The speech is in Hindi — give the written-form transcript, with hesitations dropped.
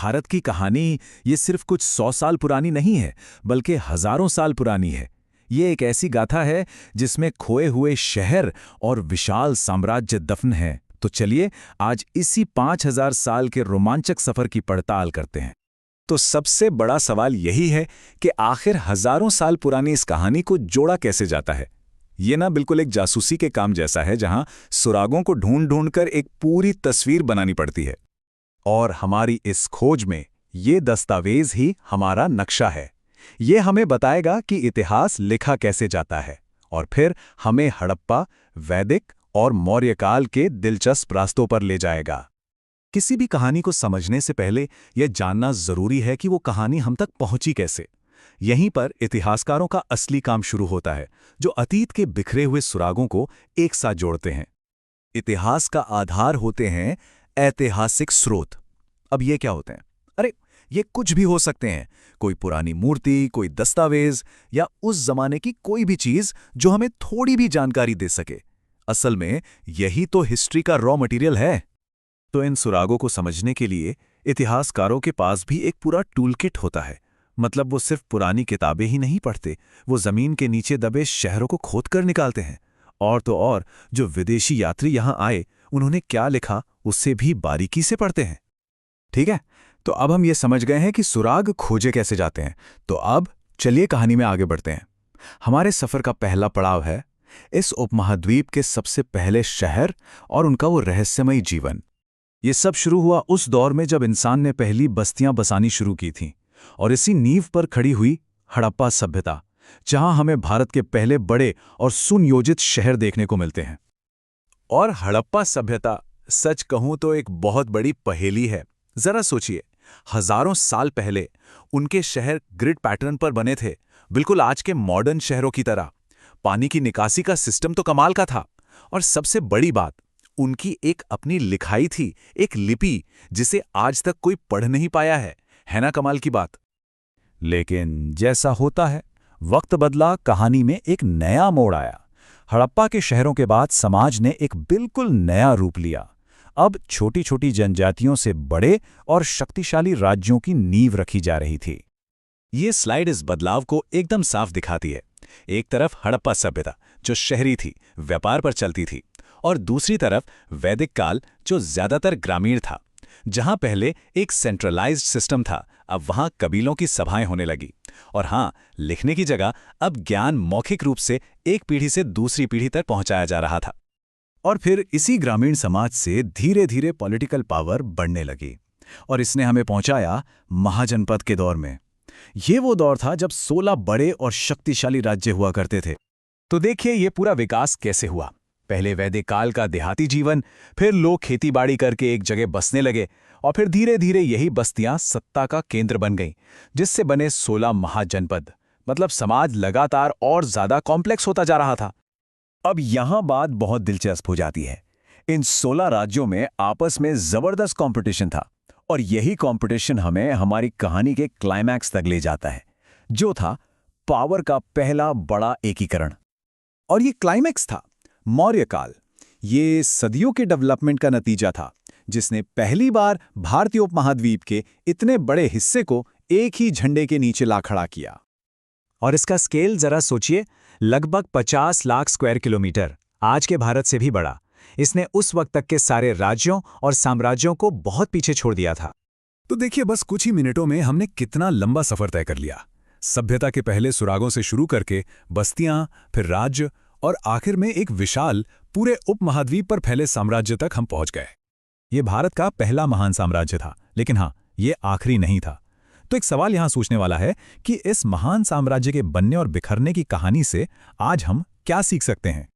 भारत की कहानी ये सिर्फ कुछ 100 साल पुरानी नहीं है, बल्कि हजारों साल पुरानी है। ये एक ऐसी गाथा है जिसमें खोए हुए शहर और विशाल साम्राज्य दफन हैं। तो चलिए आज इसी 5000 साल के रोमांचक सफर की पड़ताल करते हैं। तो सबसे बड़ा सवाल यही है कि आखिर हजारों साल पुरानी इस कहानी को जोड़ा कैसे जाता है। ये ना बिल्कुल एक जासूसी के काम जैसा है, जहां सुरागों को ढूंढ ढूंढ कर एक पूरी तस्वीर बनानी पड़ती है। और हमारी इस खोज में ये दस्तावेज ही हमारा नक्शा है। ये हमें बताएगा कि इतिहास लिखा कैसे जाता है और फिर हमें हड़प्पा, वैदिक और मौर्यकाल के दिलचस्प रास्तों पर ले जाएगा। किसी भी कहानी को समझने से पहले यह जानना जरूरी है कि वो कहानी हम तक पहुंची कैसे। यहीं पर इतिहासकारों का असली काम शुरू होता है, जो अतीत के बिखरे हुए सुरागों को एक साथ जोड़ते हैं। इतिहास का आधार होते हैं ऐतिहासिक स्रोत। अब ये क्या होते हैं? अरे ये कुछ भी हो सकते हैं, कोई पुरानी मूर्ति, कोई दस्तावेज या उस जमाने की कोई भी चीज जो हमें थोड़ी भी जानकारी दे सके। असल में यही तो हिस्ट्री का रॉ मटेरियल है। तो इन सुरागों को समझने के लिए इतिहासकारों के पास भी एक पूरा टूलकिट होता है। मतलब वो सिर्फ पुरानी किताबें ही नहीं पढ़ते, वो जमीन के नीचे दबे शहरों को खोदकर निकालते हैं। और तो और जो विदेशी यात्री यहां आए, उन्होंने क्या लिखा उससे भी बारीकी से पढ़ते हैं। ठीक है, तो अब हम ये समझ गए हैं कि सुराग खोजे कैसे जाते हैं। तो अब चलिए कहानी में आगे बढ़ते हैं। हमारे सफर का पहला पड़ाव है इस उपमहाद्वीप के सबसे पहले शहर और उनका वो रहस्यमयी जीवन। ये सब शुरू हुआ उस दौर में जब इंसान ने पहली बस्तियां बसानी शुरू की थीं, और इसी नींव पर खड़ी हुई हड़प्पा सभ्यता, जहां हमें भारत के पहले बड़े और सुनियोजित शहर देखने को मिलते हैं। और हड़प्पा सभ्यता, सच कहूं तो एक बहुत बड़ी पहेली है। जरा सोचिए, हजारों साल पहले उनके शहर ग्रिड पैटर्न पर बने थे, बिल्कुल आज के मॉडर्न शहरों की तरह। पानी की निकासी का सिस्टम तो कमाल का था, और सबसे बड़ी बात, उनकी एक अपनी लिखाई थी, एक लिपि जिसे आज तक कोई पढ़ नहीं पाया है ना कमाल की बात। लेकिन जैसा होता है, वक्त बदला, कहानी में एक नया मोड़ आया। हड़प्पा के शहरों के बाद समाज ने एक बिल्कुल नया रूप लिया। अब छोटी छोटी जनजातियों से बड़े और शक्तिशाली राज्यों की नींव रखी जा रही थी। ये स्लाइड इस बदलाव को एकदम साफ दिखाती है। एक तरफ हड़प्पा सभ्यता जो शहरी थी, व्यापार पर चलती थी, और दूसरी तरफ वैदिक काल जो ज्यादातर ग्रामीण था। जहां पहले एक सेंट्रलाइज्ड सिस्टम था, अब वहां कबीलों की सभाएं होने लगी। और हां, लिखने की जगह अब ज्ञान मौखिक रूप से एक पीढ़ी से दूसरी पीढ़ी तक पहुंचाया जा रहा था। और फिर इसी ग्रामीण समाज से धीरे धीरे पॉलिटिकल पावर बढ़ने लगी, और इसने हमें पहुंचाया महाजनपद के दौर में। ये वो दौर था जब 16 बड़े और शक्तिशाली राज्य हुआ करते थे। तो देखिए ये पूरा विकास कैसे हुआ। पहले वैदिक काल का देहाती जीवन, फिर लोग खेतीबाड़ी करके एक जगह बसने लगे, और फिर धीरे धीरे यही बस्तियां सत्ता का केंद्र बन गईं, जिससे बने 16 महाजनपद। मतलब समाज लगातार और ज्यादा कॉम्प्लेक्स होता जा रहा था। अब यहां बात बहुत दिलचस्प हो जाती है। इन 16 राज्यों में आपस में जबरदस्त कंपटीशन था, और यही कंपटीशन हमें हमारी कहानी के क्लाइमैक्स तक ले जाता है, जो था पावर का पहला बड़ा एकीकरण। और ये क्लाइमैक्स था मौर्यकाल। ये सदियों के डेवलपमेंट का नतीजा था, जिसने पहली बार भारतीय उपमहाद्वीप के इतने बड़े हिस्से को एक ही झंडे के नीचे ला खड़ा किया। और इसका स्केल जरा सोचिए, लगभग 50 लाख स्क्वायर किलोमीटर, आज के भारत से भी बड़ा। इसने उस वक्त तक के सारे राज्यों और साम्राज्यों को बहुत पीछे छोड़ दिया था। तो देखिए, बस कुछ ही मिनटों में हमने कितना लंबा सफर तय कर लिया। सभ्यता के पहले सुरागों से शुरू करके बस्तियां, फिर राज्य, और आखिर में एक विशाल पूरे उपमहाद्वीप पर फैले साम्राज्य तक हम पहुंच गए। ये भारत का पहला महान साम्राज्य था, लेकिन हाँ, ये आखिरी नहीं था। तो एक सवाल यहां सोचने वाला है कि इस महान साम्राज्य के बनने और बिखरने की कहानी से आज हम क्या सीख सकते हैं।